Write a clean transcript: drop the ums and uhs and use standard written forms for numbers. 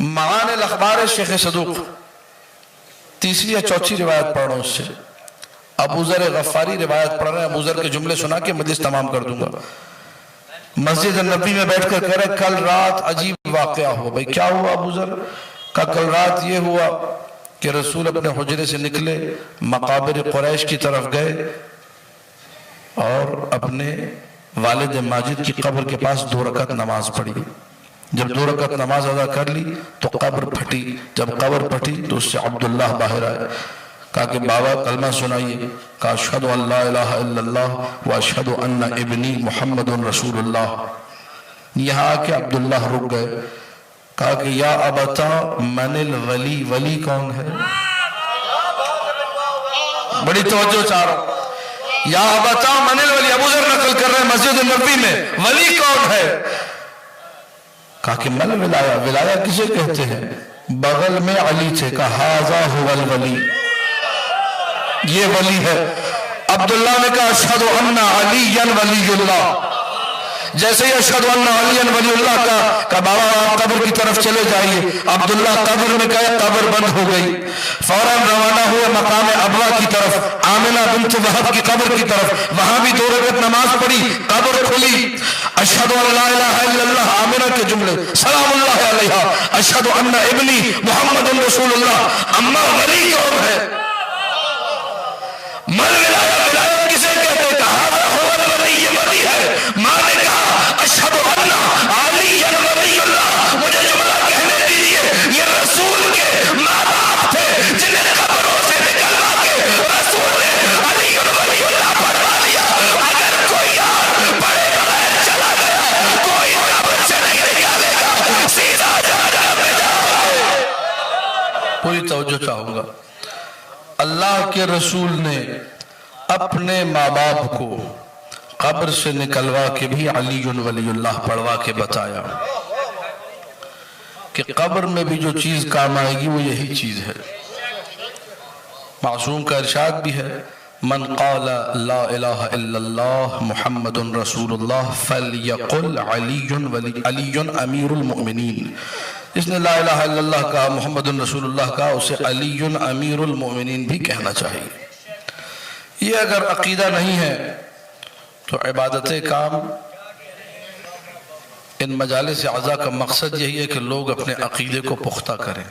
معانی الاخبار شیخ صدوق تیسری یا چوتھی روایت پڑھ رہا ہوں اس سے. ابو ذر غفاری روایت پڑھ رہے ہیں. ابو ذر کے جملے سنا کے مجلس تمام کر دوں گا. مسجد النبی میں بیٹھ کر کہہ رہے کل رات عجیب واقعہ ہوا. بھئی کیا ہوا ابو ذر؟ کل رات یہ ہوا کہ رسول اپنے حجرے سے نکلے, مقابر قریش کی طرف گئے اور اپنے والد ماجد کی قبر کے پاس 2 رکعت نماز پڑھی. جب 2 رکعت نماز ادا کر لی تو قبر پھٹی. جب قبر پھٹی تو اس سے عبداللہ باہر آئے. کہا کہ بابا کلمہ سنائیے. کہا اشہد ان لا الہ الا اللہ و اشہد ان ابنی محمد رسول اللہ. یہاں آ کے عبداللہ رک گئے. کہا کہ یا ابتا من الولی, ولی کون ہے؟ بڑی توجہ چاہ رہا ہوں. یا ابتا من الولی, ابو ذر نقل کر رہے ہیں مسجد النبی میں, ولی کون ہے؟ کہا کہ من ولایا, ولایا کسے کہتے ہیں؟ بغل میں علی تھے. کہا ھذا ھو الولی, یہ ولی ہے. عبداللہ نے کہا اشہد ان علی ولی اللہ. جیسے ہی اشہد ان علی ولی اللہ کا بابا آپ قبر کی طرف چلے جائیے. عبداللہ قبر میں گئے, قبر بند ہو گئی. فوراً روانہ ہوئے مقام ابوا کی طرف, آمنہ بنت وہب کی قبر کی طرف. وہاں بھی 2 رکعت نماز پڑھی, قبر کھلی. اشہد ان لا الہ الا اللہ, آمنہ کے جملے, سلام اللہ علیہا. اشہد ان ابنی محمد رسول اللہ. اما ولی کون ہے؟ من ولایا, ولایا کسے کہتے ہیں؟ کہا ولی, یہ ولی ہے. ماں نے کہا اشہد ان علی ولی اللہ. مجھے جملہ کہنے دیجئے, یہ رسول کے ماں باپ تھے جنہیں قبروں سے نکلوا کے رسول نے علی ولی اللہ پڑھوا دیا. اگر کوئی یار پڑھے بغیر چلا گیا, کوئی قبر سے نہیں نکالے گا, سیدھا جہنم میں جائے. پوری توجہ چاہوں گا. اللہ کے رسول نے اپنے ماں باپ کو قبر سے نکلوا کے بھی علی ولی اللہ پڑھوا کے بتایا کہ قبر میں بھی جو چیز کام آئے گی وہ یہی چیز ہے. معصوم کا ارشاد بھی ہے, من قال لا الہ الا اللہ محمد رسول اللہ فلیقل علی امیر المؤمنین. جس نے لا الہ الا اللہ کہا, محمد رسول اللہ کہا, اسے علی امیر المؤمنین بھی کہنا چاہیے. یہ اگر عقیدہ نہیں ہے تو عبادت کام. ان مجالس اعضاء کا مقصد یہی ہے کہ لوگ اپنے عقیدے کو پختہ کریں.